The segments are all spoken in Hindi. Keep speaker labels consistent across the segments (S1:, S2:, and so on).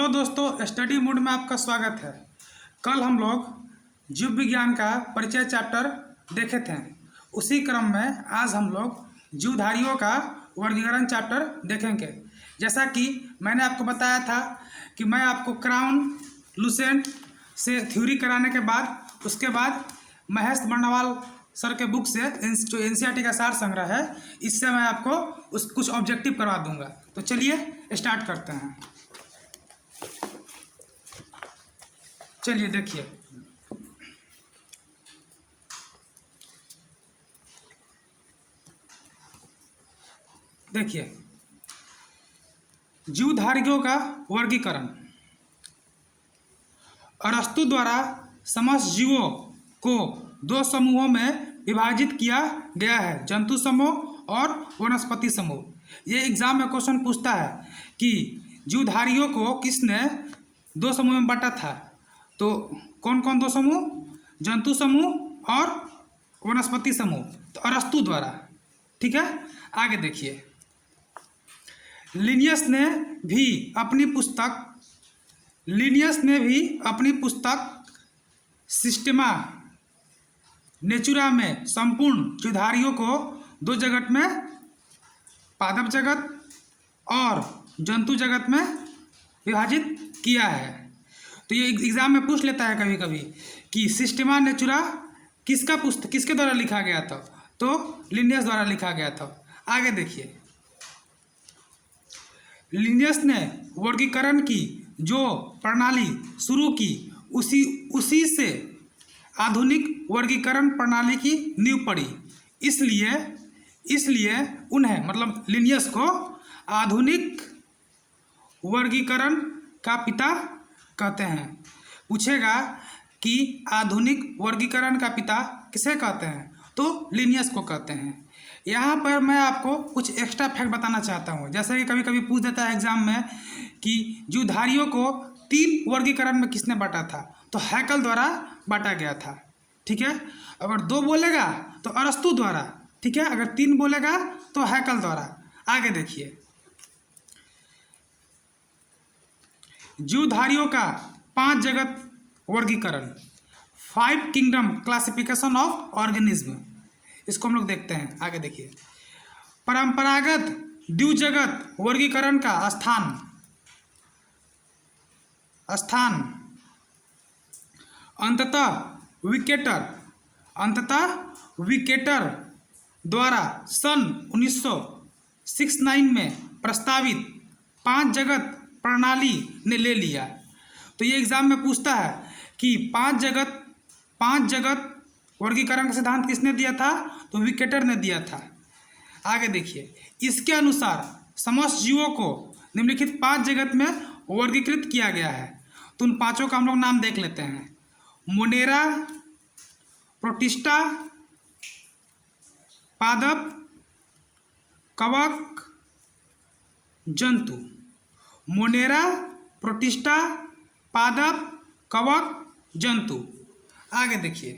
S1: हेलो दोस्तों, स्टडी मूड में आपका स्वागत है। कल हम लोग जीव विज्ञान का परिचय चैप्टर देखे थे। उसी क्रम में आज हम लोग जीवधारियों का वर्गीकरण चैप्टर देखेंगे। जैसा कि मैंने आपको बताया था कि मैं आपको क्राउन लुसेंट से थ्योरी कराने के बाद उसके बाद महेश बर्णवाल सर के बुक से जो एनसीईआरटी का सार संग्रह है, इससे मैं आपको कुछ ऑब्जेक्टिव करवा दूंगा। तो चलिए स्टार्ट करते हैं। चलिए देखिए जीवधारियों का वर्गीकरण। अरस्तु द्वारा समस्त जीवों को दो समूहों में विभाजित किया गया है, जंतु समूह और वनस्पति समूह। ये एग्जाम में क्वेश्चन पूछता है कि जीवधारियों को किसने दो समूह में बांटा था। तो कौन कौन दो समूह? जंतु समूह और वनस्पति समूह। तो अरस्तु द्वारा। ठीक है, आगे देखिए। लिनियस ने भी अपनी पुस्तक सिस्टेमा नेचुरा में संपूर्ण जीवधारियों को दो जगत में, पादप जगत और जंतु जगत में विभाजित किया है। तो ये एग्जाम में पूछ लेता है कभी कभी कि सिस्टेमा नेचुरा किसके द्वारा लिखा गया था। तो लिनियस द्वारा लिखा गया था। आगे देखिए, लिनियस ने वर्गीकरण की जो प्रणाली शुरू की उसी से आधुनिक वर्गीकरण प्रणाली की नींव पड़ी। इसलिए उन्हें मतलब लिनियस को आधुनिक वर्गीकरण का पिता कहते हैं। पूछेगा कि आधुनिक वर्गीकरण का पिता किसे कहते हैं, तो लिनियस को कहते हैं। यहाँ पर मैं आपको कुछ एक्स्ट्रा फैक्ट बताना चाहता हूँ। जैसे कि कभी कभी पूछ देता है एग्जाम में कि जीवधारियों को तीन वर्गीकरण में किसने बांटा था, तो हैकल द्वारा बांटा गया था। ठीक है, अगर दो बोलेगा तो अरस्तु द्वारा। ठीक है, अगर तीन बोलेगा तो हैकल द्वारा। आगे देखिए, जीवधारियों का 5 जगत वर्गीकरण, 5 किंगडम क्लासिफिकेशन ऑफ ऑर्गेनिज्म। इसको हम लोग देखते हैं। आगे देखिए, परंपरागत द्विजगत वर्गीकरण का स्थान अंततः विकेटर द्वारा सन 1969 में प्रस्तावित 5 जगत प्रणाली ने ले लिया। तो ये एग्जाम में पूछता है कि पांच जगत वर्गीकरण का सिद्धांत किसने दिया था, तो विकेटर ने दिया था। आगे देखिए, इसके अनुसार समस्त जीवों को निम्नलिखित 5 जगत में वर्गीकृत किया गया है। तो उन पांचों का हम लोग नाम देख लेते हैं। मोनेरा, प्रोटिस्टा, पादप, कवक, जंतु। मोनेरा, प्रोटिस्टा, पादप, कवक, जंतु। आगे देखिए,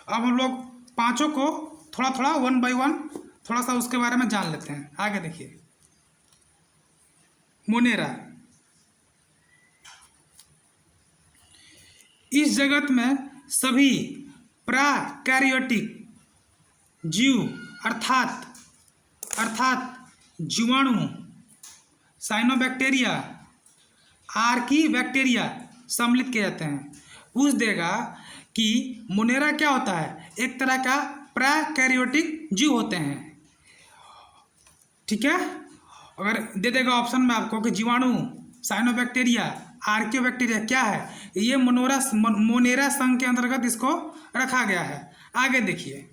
S1: अब हम लोग पांचों को थोड़ा थोड़ा 1 बाय 1 थोड़ा सा उसके बारे में जान लेते हैं। आगे देखिए, मोनेरा, इस जगत में सभी प्रोकैरियोटिक जीव अर्थात जीवाणु, साइनोबैक्टीरिया, आर्कीबैक्टीरिया सम्मिलित किए जाते हैं। पूछ देगा कि मोनेरा क्या होता है, एक तरह का प्रोकैरियोटिक जीव होते हैं। ठीक है, अगर दे देगा ऑप्शन में आपको कि जीवाणु, साइनोबैक्टीरिया, आर्कियोबैक्टीरिया क्या है, ये मोनेरा संघ के अंतर्गत इसको रखा गया है। आगे देखिए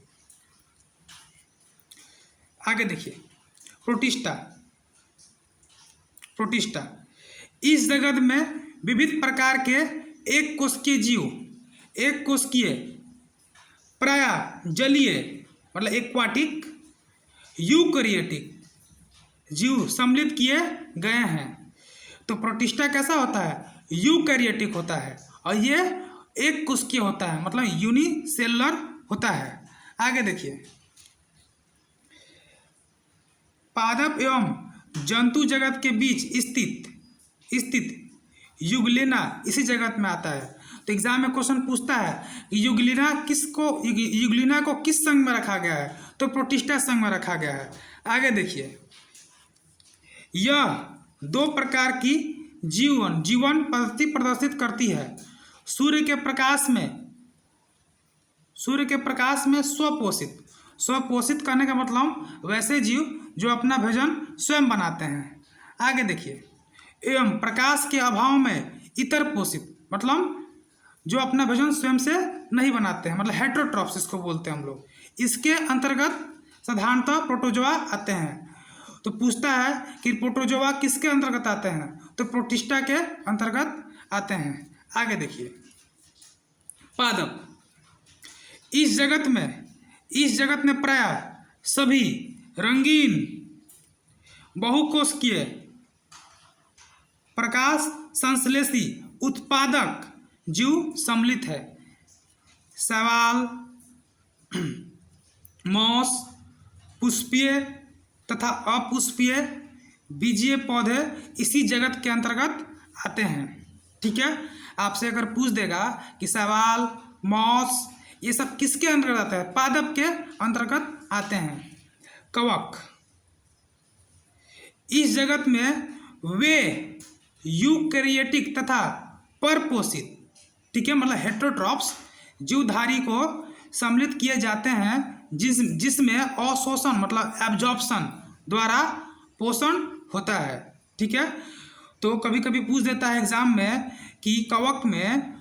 S1: प्रोटिस्टा, इस जगत में विविध प्रकार के एक कोशिकीय प्रायः जलीय मतलब एक्वाटिक यूकैरियोटिक जीव सम्मिलित किए गए हैं। तो प्रोटिस्टा कैसा होता है, यूकैरियोटिक होता है, और ये एक कोशिकीय होता है मतलब यूनिसेलुलर होता है। आगे देखिए, पादप एवं जंतु जगत के बीच स्थित स्थित युगलिना इसी जगत में आता है। तो एग्जाम में क्वेश्चन पूछता है कि युगलिना को किस संघ में रखा गया है, तो प्रोटिस्टा संघ में रखा गया है। आगे देखिए, यह दो प्रकार की जीवन पद्धति प्रदर्शित करती है। सूर्य के प्रकाश में स्वपोषित करने का मतलब वैसे जीव जो अपना भोजन स्वयं बनाते हैं। आगे देखिए, एवं प्रकाश के अभाव में इतर पोषित, मतलब जो अपना भोजन स्वयं से नहीं बनाते हैं, मतलब हेटेरोट्रॉप्स इसको बोलते हैं हम लोग। इसके अंतर्गत साधारणतः प्रोटोजोआ आते हैं। तो पूछता है कि प्रोटोजोआ किसके अंतर्गत आते हैं, तो प्रोटिस्टा के अंतर्गत आते हैं। आगे देखिए, पादप। इस जगत में प्रायः सभी रंगीन बहुकोशिकीय प्रकाश संश्लेषी उत्पादक जीव सम्मिलित है। शैवाल, मॉस, पुष्पीय तथा अपुष्पीय बीजीय पौधे इसी जगत के अंतर्गत आते हैं। ठीक है, आपसे अगर पूछ देगा कि शैवाल, मॉस, ये सब किसके अंतर्गत आता है, पादप के अंतर्गत आते हैं। कवक। इस जगत में वे यूकैरियोटिक तथा परपोषित, ठीक है, मतलब हेटेरोट्रॉप्स जीवधारी को सम्मिलित किए जाते हैं जिसमें अवशोषण मतलब एब्जॉर्प्शन द्वारा पोषण होता है। ठीक है, तो कभी कभी पूछ देता है एग्जाम में कि कवक में,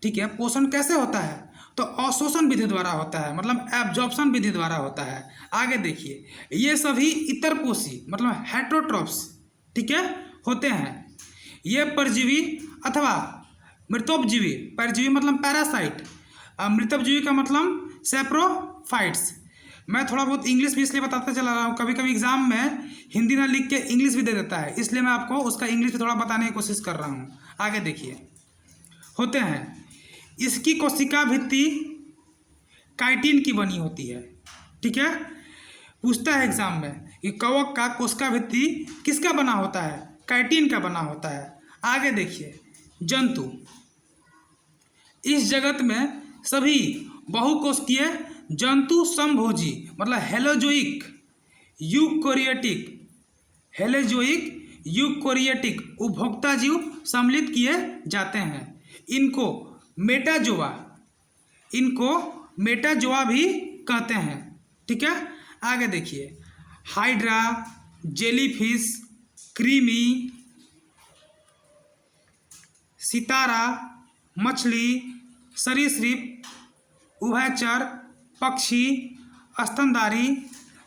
S1: ठीक है, पोषण कैसे होता है, तो अवशोषण विधि द्वारा होता है, मतलब एब्जॉर्प्शन विधि द्वारा होता है। आगे देखिए, ये सभी इतरपोषी मतलब हेटेरोट्रॉप्स, ठीक है, होते हैं। ये परजीवी अथवा मृतोपजीवी, परजीवी मतलब पैरासाइट, मृतोपजीवी का मतलब सैप्रोफाइट्स। मैं थोड़ा बहुत इंग्लिश भी इसलिए बताते चला रहा हूँ, कभी कभी एग्जाम में हिंदी ना लिख के इंग्लिश भी दे देता है, इसलिए मैं आपको उसका इंग्लिश भी थोड़ा बताने की कोशिश कर रहा हूँ। आगे देखिए, होते हैं। इसकी कोशिका भित्ति काइटिन की बनी होती है। ठीक है, पूछता है एग्जाम में कि कवक का कोशिका भित्ति किसका बना होता है, काइटिन का बना होता है। आगे देखिए, जंतु। इस जगत में सभी बहुकोशिकीय जंतु समभोजी मतलब हेलोजोइक उपभोक्ता जीव सम्मिलित किए जाते हैं। इनको मेटाजोआ भी कहते हैं। ठीक है, आगे देखिए, हाइड्रा, जेलीफिश, कृमि, सितारा, मछली, सरीसृप, उभयचर, पक्षी, स्तनधारी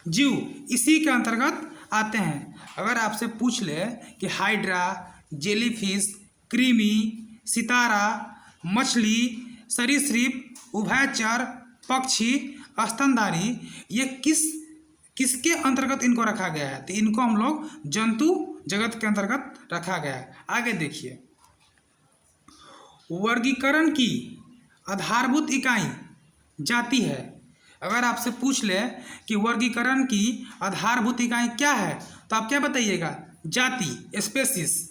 S1: जीव इसी के अंतर्गत आते हैं। अगर आपसे पूछ ले कि हाइड्रा, जेलीफिश, कृमि, सितारा, मछली, सरीसृप, उभयचर, पक्षी, स्तनधारी, ये किसके अंतर्गत इनको रखा गया है, तो इनको हम लोग जंतु जगत के अंतर्गत रखा गया है। आगे देखिए, वर्गीकरण की आधारभूत इकाई जाति है। अगर आपसे पूछ ले कि वर्गीकरण की आधारभूत इकाई क्या है, तो आप क्या बताइएगा, जाति, स्पेसीज।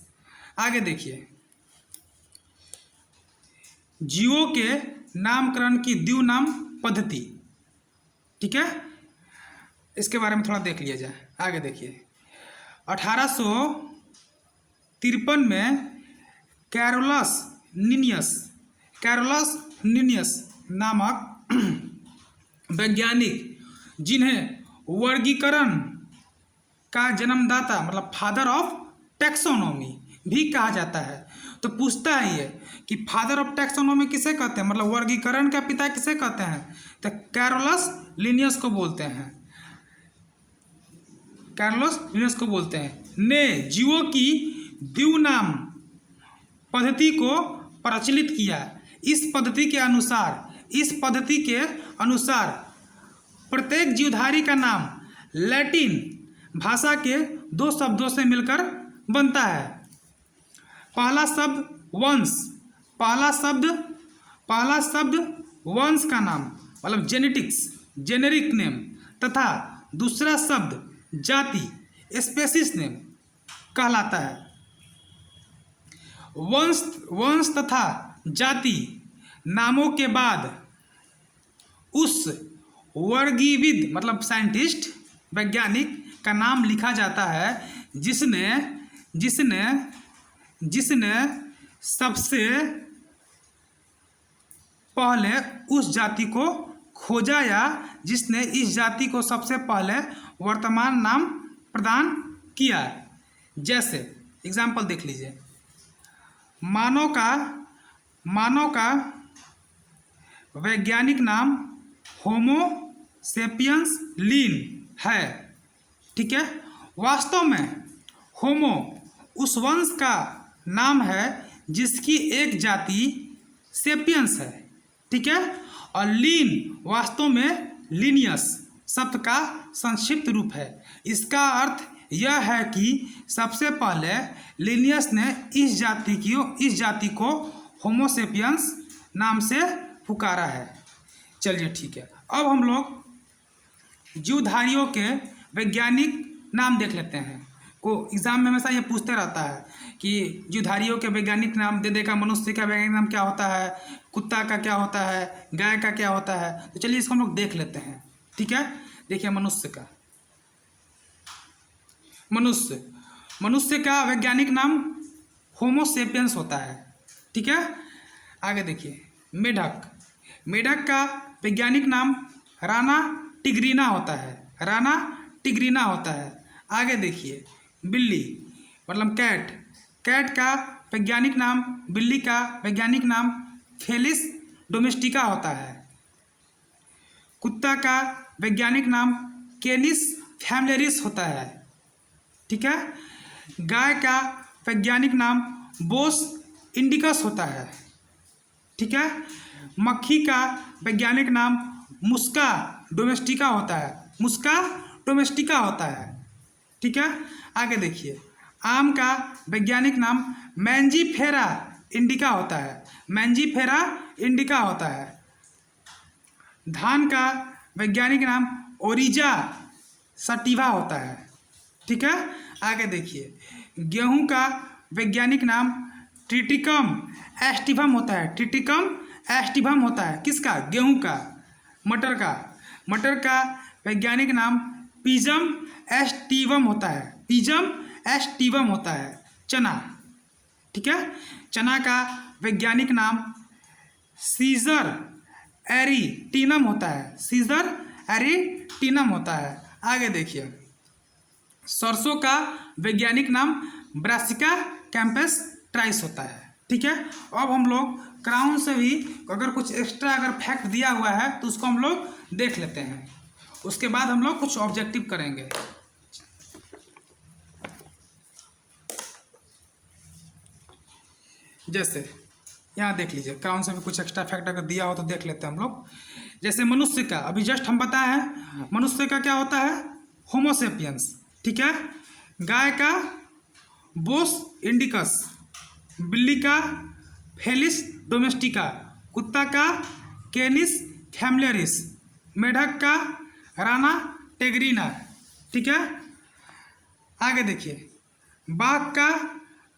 S1: आगे देखिए, जीवों के नामकरण की द्विनाम पद्धति। ठीक है, इसके बारे में थोड़ा देख लिया जाए। आगे देखिए, 1853 में कैरोलस निनियस नामक वैज्ञानिक, जिन्हें वर्गीकरण का जन्मदाता मतलब फादर ऑफ टैक्सोनॉमी भी कहा जाता है, तो पूछता है ये कि फादर ऑफ टैक्सोनॉमी किसे कहते हैं, मतलब वर्गीकरण का पिता किसे कहते हैं, तो कैरोलस लिनियस को बोलते हैं। ने जीवों की द्विनाम पद्धति को प्रचलित किया। इस पद्धति के अनुसार प्रत्येक जीवधारी का नाम लैटिन भाषा के दो शब्दों से मिलकर बनता है। पहला शब्द वंश का नाम मतलब जेनेरिक नेम, तथा दूसरा शब्द जाति स्पेसिस नेम कहलाता है। वंश तथा जाति नामों के बाद उस वर्गीविद मतलब साइंटिस्ट वैज्ञानिक का नाम लिखा जाता है जिसने सबसे पहले उस जाति को खोजा या जिसने इस जाति को सबसे पहले वर्तमान नाम प्रदान किया। जैसे एग्जाम्पल देख लीजिए, मानव का वैज्ञानिक नाम होमो सेपियंस लीन है। ठीक है, वास्तव में होमो उस वंश का नाम है जिसकी एक जाति सेपियंस है। ठीक है, और लीन वास्तव में लीनियस शब्द का संक्षिप्त रूप है। इसका अर्थ यह है कि सबसे पहले लीनियस ने इस जाति को होमो सेपियंस नाम से पुकारा है। चलिए ठीक है, अब हम लोग जीवधारियों के वैज्ञानिक नाम देख लेते हैं। को एग्जाम में हमेशा ये पूछते रहता है कि जीवधारियों के वैज्ञानिक नाम दे देगा, मनुष्य का वैज्ञानिक नाम क्या होता है, कुत्ता का क्या होता है, गाय का क्या होता है। तो चलिए इसको हम लोग देख लेते हैं। ठीक है, देखिए मनुष्य का वैज्ञानिक नाम होमो सेपियंस होता है। ठीक है, आगे देखिए, मेढक का वैज्ञानिक नाम राना टिग्रीना होता है। आगे देखिए, बिल्ली मतलब कैट का वैज्ञानिक नाम, बिल्ली का वैज्ञानिक नाम फेलिस डोमेस्टिका होता है। कुत्ता का वैज्ञानिक नाम कैनिस फैमिलियरिस होता है। ठीक है, गाय का वैज्ञानिक नाम बोस इंडिकस होता है। ठीक है, मक्खी का वैज्ञानिक नाम मुस्का डोमेस्टिका होता है। ठीक है, आगे देखिए, आम का वैज्ञानिक नाम मैंजीफेरा इंडिका होता है। धान का वैज्ञानिक नाम ओरिजा सटिवा होता है। ठीक है, आगे देखिए, गेहूं का वैज्ञानिक नाम ट्रिटिकम एस्टिवम होता है। किसका? गेहूं का। मटर का वैज्ञानिक नाम पिजम एस्टिवम होता है। चना, ठीक है, चना का वैज्ञानिक नाम सीजर एरिटिनम होता है। आगे देखिए, सरसों का वैज्ञानिक नाम ब्रासिका कैंपस ट्राइस होता है। ठीक है, अब हम लोग क्राउन से भी अगर कुछ एक्स्ट्रा फैक्ट दिया हुआ है तो उसको हम लोग देख लेते हैं। उसके बाद हम लोग कुछ ऑब्जेक्टिव करेंगे। जैसे यहाँ देख लीजिए, क्राउन से भी कुछ एक्स्ट्रा फैक्ट अगर दिया हो तो देख लेते हैं हम लोग। जैसे मनुष्य का अभी जस्ट हम बताए हैं, मनुष्य का क्या होता है? होमो सेपियंस। ठीक है, गाय का बोस इंडिकस, बिल्ली का फेलिस डोमेस्टिका, कुत्ता का कैनिस फैमिलियरिस, मेढक का राना टेग्रीना। ठीक है, आगे देखिए, बाघ का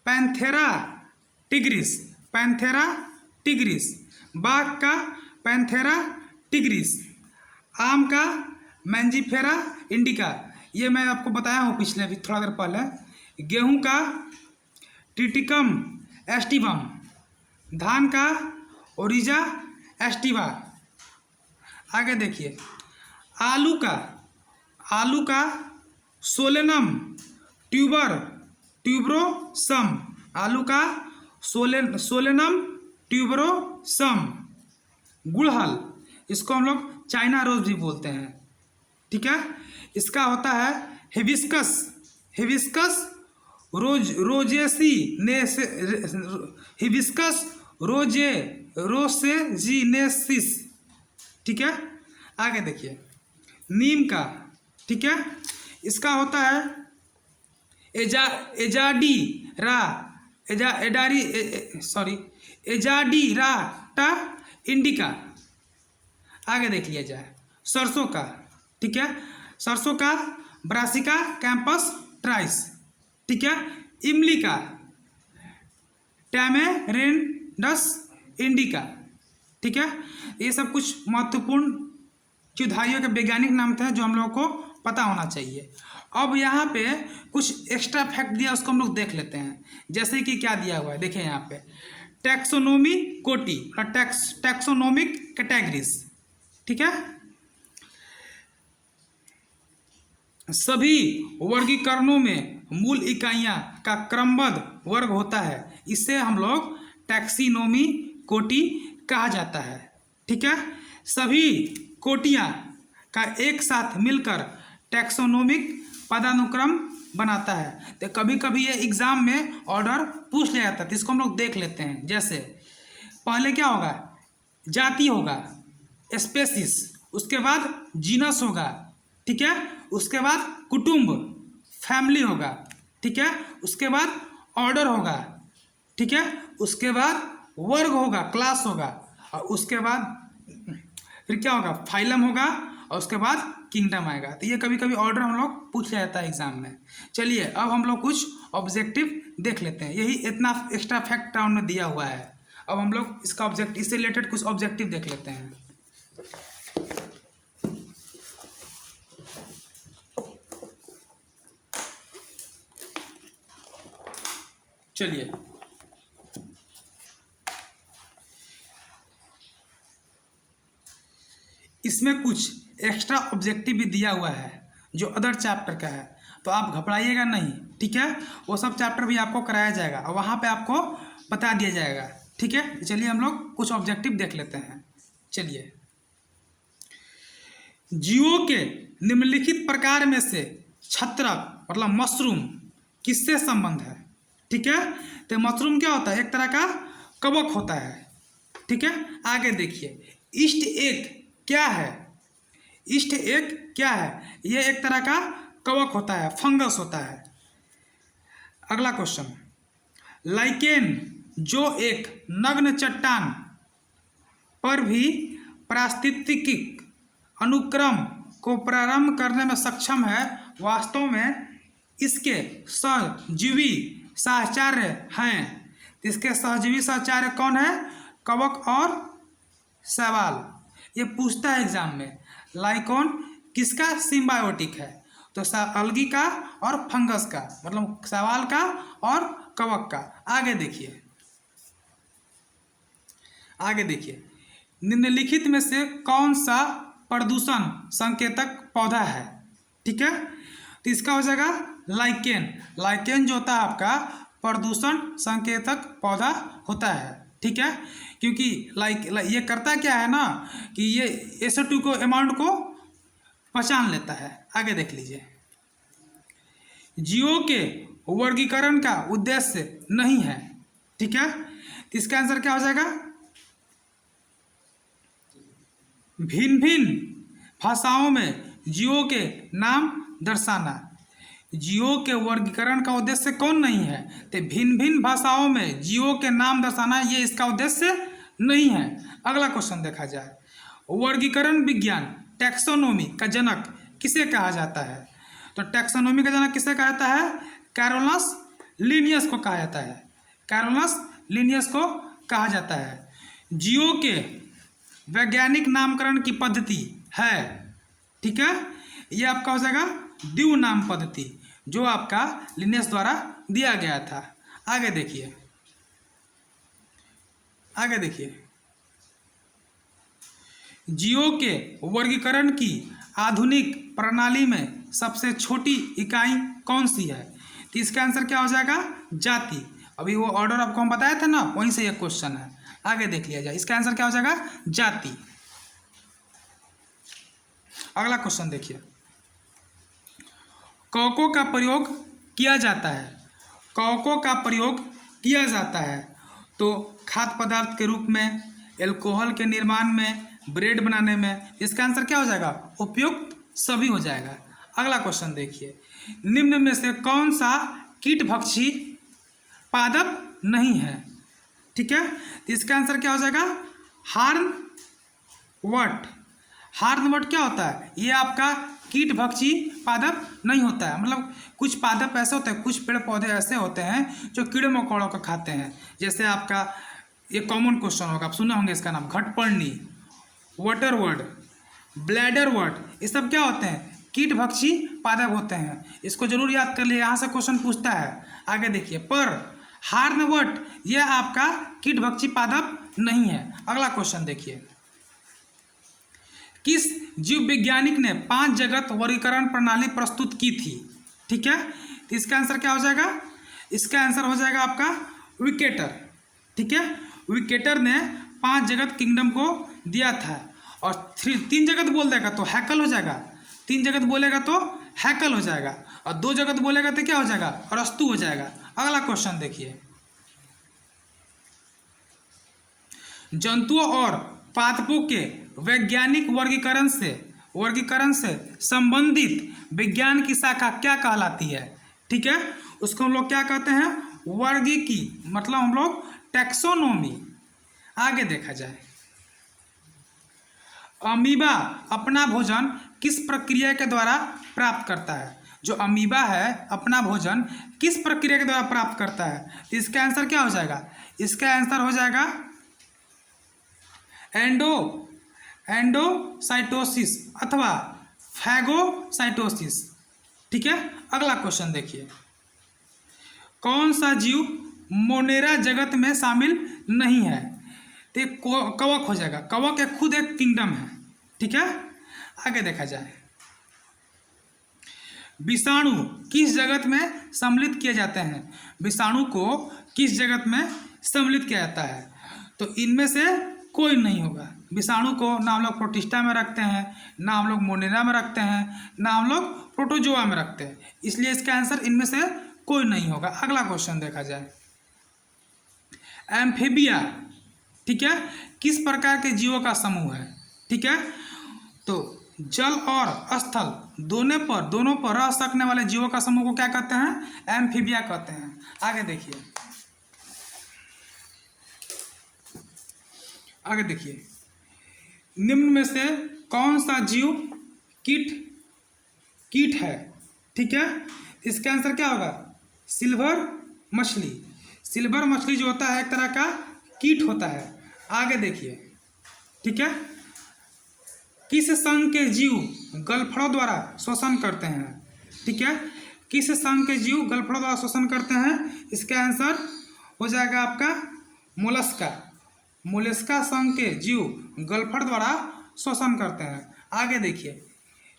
S1: पैंथेरा टिग्रिस, बाघ का पैंथेरा टिग्रिस, आम का मैंजीफेरा इंडिका, ये मैं आपको बताया हूँ पिछले भी थोड़ा देर पहले। गेहूं का ट्रिटिकम एस्टिवम, धान का ओरिजा एस्टिवा। आगे देखिए, आलू का सोलेनम ट्यूबरोसम, आलू का सोलेनम ट्यूबरोसम। गुड़हल, इसको हम लोग चाइना रोज भी बोलते हैं। ठीक है, इसका होता है हिबिस्कस रोसेजिनेसिस। ठीक है, आगे देखिए, नीम का, ठीक है, इसका होता है एजाडीराटा इंडिका। आगे देख लिया जाए, सरसों का, ठीक है, सरसों का ब्रासिका कैंपस ट्राइस। ठीक है, इमली का टैमेरिंडस इंडिका। ठीक है, ये सब कुछ महत्वपूर्ण चिड़ियों के वैज्ञानिक नाम थे जो हम लोगों को पता होना चाहिए। अब यहाँ पे कुछ एक्स्ट्रा फैक्ट दिया, उसको हम लोग देख लेते हैं। जैसे कि क्या दिया हुआ है, देखें यहाँ पे टैक्सोनोमी कोटि, टैक्सोनोमिक कैटेगरीज। ठीक है, सभी वर्गीकरणों में मूल इकाइयाँ का क्रमबद्ध वर्ग होता है, इसे हम लोग टैक्सीनोमी कोटि कहा जाता है। ठीक है, सभी कोटियाँ का एक साथ मिलकर टैक्सोनोमिक पदानुक्रम बनाता है। तो कभी कभी ये एग्जाम में ऑर्डर पूछ लिया जाता है, तो इसको हम लोग देख लेते हैं। जैसे पहले क्या होगा, जाति होगा, स्पेसिस, उसके बाद जीनस होगा। ठीक है, उसके बाद कुटुंब, फैमिली होगा। ठीक है, उसके बाद ऑर्डर होगा। ठीक है, उसके बाद वर्ग होगा, क्लास होगा, और उसके बाद फिर क्या होगा, फाइलम होगा, और उसके बाद किंगडम आएगा। तो ये कभी कभी ऑर्डर हम लोग पूछ लिया जाता है एग्जाम में। चलिए अब हम लोग कुछ ऑब्जेक्टिव देख लेते हैं। यही इतना एक्स्ट्रा फैक्ट राउंड में दिया हुआ है। अब हम लोग इसका ऑब्जेक्टिव, इससे रिलेटेड कुछ ऑब्जेक्टिव देख लेते हैं। चलिए इसमें कुछ एक्स्ट्रा ऑब्जेक्टिव भी दिया हुआ है जो अदर चैप्टर का है, तो आप घबराइएगा नहीं। ठीक है, वो सब चैप्टर भी आपको कराया जाएगा और वहाँ पे आपको बता दिया जाएगा। ठीक है, चलिए हम लोग कुछ ऑब्जेक्टिव देख लेते हैं। चलिए, जीवों के निम्नलिखित प्रकार में से छत्रक मतलब मशरूम किससे संबंध है? ठीक है, तो मशरूम क्या होता है, एक तरह का कवक होता है। ठीक है, आगे देखिए, ईस्ट एग क्या है? ईस्ट एग क्या है? ये एक तरह का कवक होता है, फंगस होता है। अगला क्वेश्चन, लाइकेन जो एक नग्न चट्टान पर भी पारिस्थितिक अनुक्रम को प्रारंभ करने में सक्षम है, वास्तव में इसके सहजीवी साहचर्य हैं। इसके सहजीवी साहचर्य कौन है? कवक और शैवाल। ये पूछता है एग्जाम में, लाइकोन किसका सिम्बायोटिक है? तो अलगी का और फंगस का, मतलब शैवाल का और कवक का। आगे देखिए, आगे देखिए, निम्नलिखित में से कौन सा प्रदूषण संकेतक पौधा है? ठीक है, तो इसका हो जाएगा लाइकेन। लाइकेन जो होता है आपका प्रदूषण संकेतक पौधा होता है। ठीक है, क्योंकि ये करता क्या है ना कि ये SO2 को अमाउंट को पहचान लेता है। आगे देख लीजिए, जीवों के वर्गीकरण का उद्देश्य नहीं है। ठीक है, तो इसका आंसर क्या हो जाएगा? भिन्न भिन्न भाषाओं में जीवों के नाम दर्शाना। जीवों के वर्गीकरण का उद्देश्य कौन नहीं है? तो भिन्न भिन्न भाषाओं में जीवों के नाम दर्शाना, ये इसका उद्देश्य नहीं है। अगला क्वेश्चन देखा जाए, वर्गीकरण विज्ञान टैक्सोनोमी का जनक किसे कहा जाता है? तो टैक्सोनोमी का जनक किसे कहा जाता है? कैरोलस लिनियस को कहा जाता है। कैरोलस लिनियस को कहा जाता है। जीवों के वैज्ञानिक नामकरण की पद्धति है। ठीक है, ये आपका हो जाएगा द्विव नाम पद्धति, जो आपका लिनियस द्वारा दिया गया था। आगे देखिए, आगे देखिए, जीवों के वर्गीकरण की आधुनिक प्रणाली में सबसे छोटी इकाई कौन सी है? तो इसका आंसर क्या हो जाएगा? जाति। अभी वो ऑर्डर आपको हम बताए थे ना, वहीं से एक क्वेश्चन है। आगे देख लिया जाए, इसका आंसर क्या हो जाएगा? जाति। अगला क्वेश्चन देखिए, कवकों का प्रयोग किया जाता है। कवकों का प्रयोग किया जाता है तो खाद्य पदार्थ के रूप में, एल्कोहल के निर्माण में, ब्रेड बनाने में। इसका आंसर क्या हो जाएगा? उपयुक्त सभी हो जाएगा। अगला क्वेश्चन देखिए, निम्न में से कौन सा कीटभक्षी पादप नहीं है? ठीक है, तो इसका आंसर क्या हो जाएगा? हार्नवट। हार्नवट क्या होता है? ये आपका कीट भक्षी पादप नहीं होता है। मतलब कुछ पादप ऐसे होते हैं, कुछ पेड़ पौधे ऐसे होते हैं जो कीड़े मकोड़ों को खाते हैं। जैसे आपका ये कॉमन क्वेश्चन होगा, आप सुने होंगे इसका नाम, घटपर्णी, वाटरवर्ड, ब्लैडरवर्ड, ये सब क्या होते हैं? कीट भक्षी पादप होते हैं। इसको जरूर याद कर लिए, यहाँ से क्वेश्चन पूछता है। आगे देखिए, पर हार्नवट यह आपका कीट भक्षी पादप नहीं है। अगला क्वेश्चन देखिए, किस जीव वैज्ञानिक ने 5 जगत वर्गीकरण प्रणाली प्रस्तुत की थी? ठीक है, तो इसका आंसर क्या हो जाएगा? इसका आंसर हो जाएगा आपका विकेटर। ठीक है, विकेटर ने 5 जगत किंगडम को दिया था। और 3 जगत बोल देगा तो हैकल हो जाएगा, 3 जगत बोलेगा तो हैकल हो जाएगा, और 2 जगत बोलेगा तो क्या हो जाएगा? अरस्तु हो जाएगा। अगला क्वेश्चन देखिए, जंतुओं और पादपों के वैज्ञानिक वर्गीकरण से संबंधित विज्ञान की शाखा क्या कहलाती है? ठीक है, उसको हम लोग क्या कहते हैं? वर्गीकी, मतलब हम लोग टैक्सोनॉमी। आगे देखा जाए, अमीबा अपना भोजन किस प्रक्रिया के द्वारा प्राप्त करता है? जो अमीबा है अपना भोजन किस प्रक्रिया के द्वारा प्राप्त करता है? तो इसका आंसर क्या हो जाएगा? इसका आंसर हो जाएगा एंडोसाइटोसिस अथवा फैगोसाइटोसिस। ठीक है, अगला क्वेश्चन देखिए, कौन सा जीव मोनेरा जगत में शामिल नहीं है? तो कवक हो जाएगा। कवक एक खुद एक किंगडम है। ठीक है, आगे देखा जाए, विषाणु किस जगत में सम्मिलित किए जाते हैं? विषाणु को किस जगत में सम्मिलित किया जाता है? तो इनमें से कोई नहीं होगा। विषाणु को ना हम लोग प्रोटिस्टा में रखते हैं, ना हम लोग मोनेरा में रखते हैं, ना हम लोग प्रोटोजोआ में रखते हैं, इसलिए इसका आंसर इनमें से कोई नहीं होगा। अगला क्वेश्चन देखा जाए, एम्फीबिया, ठीक है, किस प्रकार के जीवों का समूह है? ठीक है, तो जल और स्थल दोनों पर रह सकने वाले जीवों का समूह को क्या कहते हैं? एम्फीबिया कहते हैं। आगे देखिए, निम्न में से कौन सा जीव कीट है? ठीक है, इसका आंसर क्या होगा? सिल्वर मछली। सिल्वर मछली जो होता है एक तरह का कीट होता है। आगे देखिए, ठीक है, किस संघ के जीव गलफड़ों द्वारा शोषण करते हैं? ठीक है, किस संघ के जीव गलफड़ों द्वारा शोषण करते हैं? इसका आंसर हो जाएगा आपका मोलस्का। मोलस्का संघ के जीव गलफड़ द्वारा शोषण करते हैं। आगे देखिए,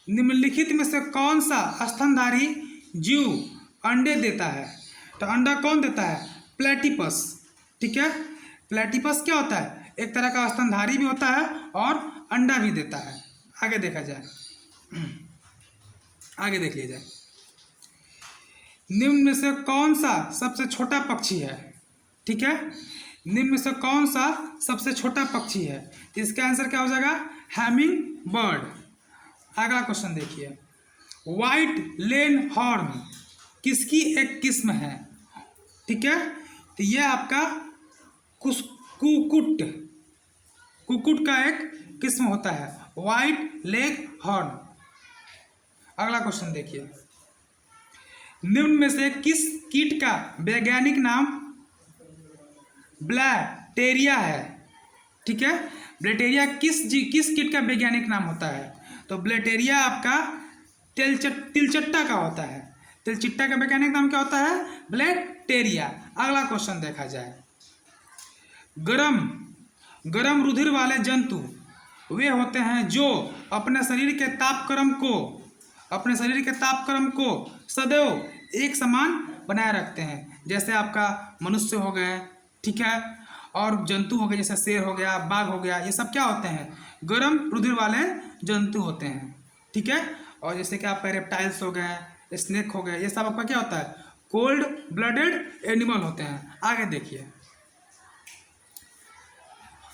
S1: निम्नलिखित में से कौन सा स्तनधारी जीव अंडे देता है? तो अंडा कौन देता है? प्लेटिपस। ठीक है, प्लेटिपस क्या होता है? एक तरह का स्तनधारी भी होता है और अंडा भी देता है। आगे देखा जाए, आगे देख लिया जाए, निम्न में से कौन सा सबसे छोटा पक्षी है? ठीक है, निम्न में से कौन सा सबसे छोटा पक्षी है? इसका आंसर क्या हो जाएगा? Hamming bird. अगला क्वेश्चन देखिए, व्हाइट लेन हॉर्न किसकी एक किस्म है? ठीक है, तो यह आपका कुकुट का एक किस्म होता है, व्हाइट लेग हॉर्न। अगला क्वेश्चन देखिए, निम्न में से किस कीट का वैज्ञानिक नाम ब्लैटेरिया है? ठीक है, ब्लैटेरिया किस कीट का वैज्ञानिक नाम होता है? तो ब्लैटेरिया आपका तिलचट्टा का होता है। तिलचिट्टा का वैज्ञानिक नाम क्या होता है? ब्लैटेरिया। अगला क्वेश्चन देखा जाए, गरम रुधिर वाले जंतु वे होते हैं जो अपने शरीर के तापक्रम को सदैव एक समान बनाए रखते हैं। जैसे आपका मनुष्य हो गए, ठीक है, और जंतु हो गए जैसे शेर हो गया, बाघ हो गया, ये सब क्या होते हैं? गर्म रुधिर वाले जंतु होते हैं। ठीक है, और जैसे कि आपका रेप्टाइल्स हो गए, स्नेक हो गए, ये सब आपका क्या होता है? कोल्ड ब्लडेड एनिमल होते हैं। आगे देखिए,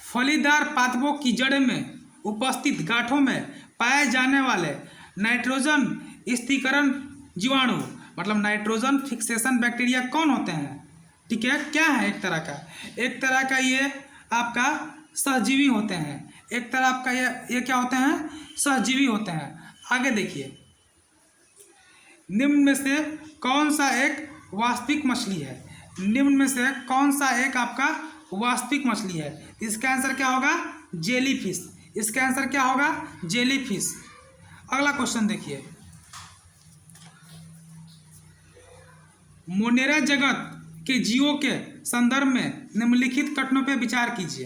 S1: फलीदार पादपों की जड़ में उपस्थित गांठों में पाए जाने वाले नाइट्रोजन स्थिरीकरण जीवाणु, मतलब नाइट्रोजन फिक्सेशन बैक्टीरिया कौन होते हैं? ठीक है, क्या है? एक तरह का ये आपका सहजीवी होते हैं। एक तरह आपका ये क्या होते हैं? सहजीवी होते हैं। आगे देखिए, निम्न में से कौन सा एक वास्तविक मछली है? निम्न में से कौन सा एक आपका वास्तविक मछली है? इसका आंसर क्या होगा? जेलीफिश। इसका आंसर क्या होगा? जेलीफिश। अगला क्वेश्चन देखिए, मोनेरा जगत के जीवों के संदर्भ में निम्नलिखित कथनों पर विचार कीजिए।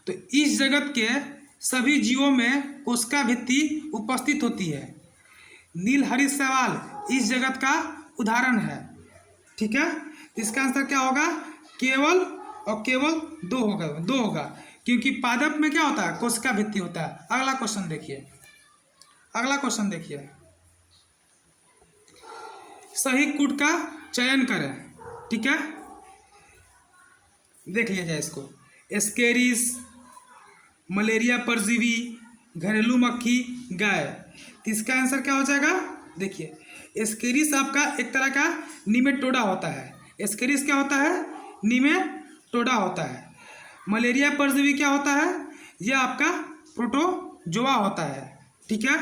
S1: तो इस जगत के सभी जीवों में कोशिका भित्ति उपस्थित होती है। नीलहरित शैवाल इस जगत का उदाहरण है। ठीक है, इसका आंसर क्या होगा? केवल और केवल दो होगा क्योंकि पादप में क्या होता है? कोशिका भित्ति होता है। अगला क्वेश्चन देखिए, सही कूट का चयन करें। ठीक है, देख लिया जाए इसको। एस्केरिस, मलेरिया परजीवी, घरेलू मक्खी, गाय। इसका आंसर क्या हो जाएगा? देखिए, एस्केरिस आपका एक तरह का निमेटोडा होता है। एस्केरिस क्या होता है? निमेटोडा होता है। मलेरिया परजीवी क्या होता है? यह आपका प्रोटोजोआ होता है। ठीक है,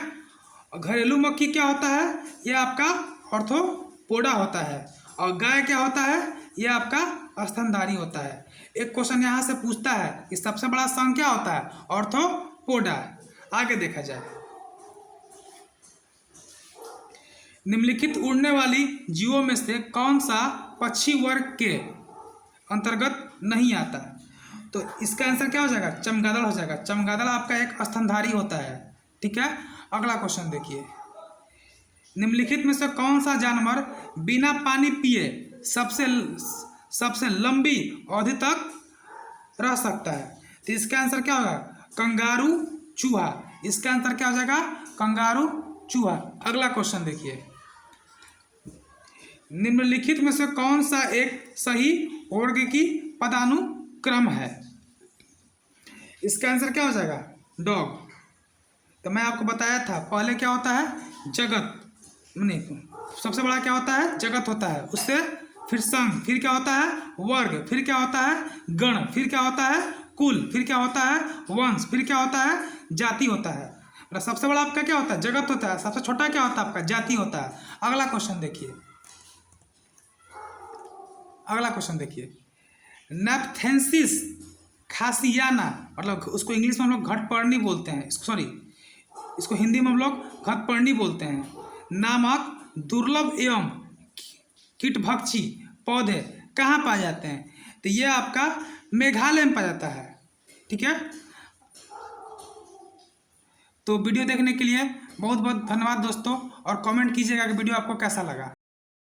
S1: और घरेलू मक्खी क्या होता है? यह आपका ऑर्थोपोडा होता है। और गाय क्या होता है? यह आपका स्तनधारी होता है। एक क्वेश्चन यहाँ से पूछता है कि सबसे बड़ा संघ क्या होता है? ऑर्थोपोडा। आगे देखा जाए, निम्नलिखित उड़ने वाली जीवों में से कौन सा पक्षी वर्ग के अंतर्गत नहीं आता? तो इसका आंसर क्या हो जाएगा? चमगादड़ हो जाएगा। चमगादड़ आपका एक स्तनधारी होता है। ठीक है, अगला क्वेश्चन देखिए, निम्नलिखित में से कौन सा जानवर बिना पानी पिए सबसे लंबी अवधि तक रह सकता है? तो इसका आंसर क्या होगा? कंगारू चूहा। इसका आंसर क्या हो जाएगा? कंगारू चूहा। अगला क्वेश्चन देखिए, निम्नलिखित में से कौन सा एक सही वर्ग की पदानुक्रम है? इसका आंसर क्या हो जाएगा? डॉग। तो मैं आपको बताया था पहले क्या होता है? जगत, नहीं, सबसे बड़ा क्या होता है? जगत होता है। उससे फिर संघ, फिर क्या होता है? वर्ग, फिर क्या होता है? गण, फिर क्या होता है? कुल, फिर क्या होता है? वंश, फिर क्या होता है? जाति होता है। मतलब सबसे बड़ा आपका क्या होता है? जगत होता है। सबसे छोटा क्या होता है? आपका जाति होता है। अगला क्वेश्चन देखिए, नेपथेंसिस खासियाना, मतलब उसको इंग्लिश में हम लोग घटपर्णी बोलते हैं, इसको हिंदी में हम लोग घटपर्णी बोलते हैं, नामक दुर्लभ एवं कीटभक्षी पौधे कहाँ पाए जाते हैं? तो ये आपका मेघालय में पाया जाता है। ठीक है, तो वीडियो देखने के लिए बहुत बहुत धन्यवाद दोस्तों, और कमेंट कीजिएगा कि वीडियो आपको कैसा लगा।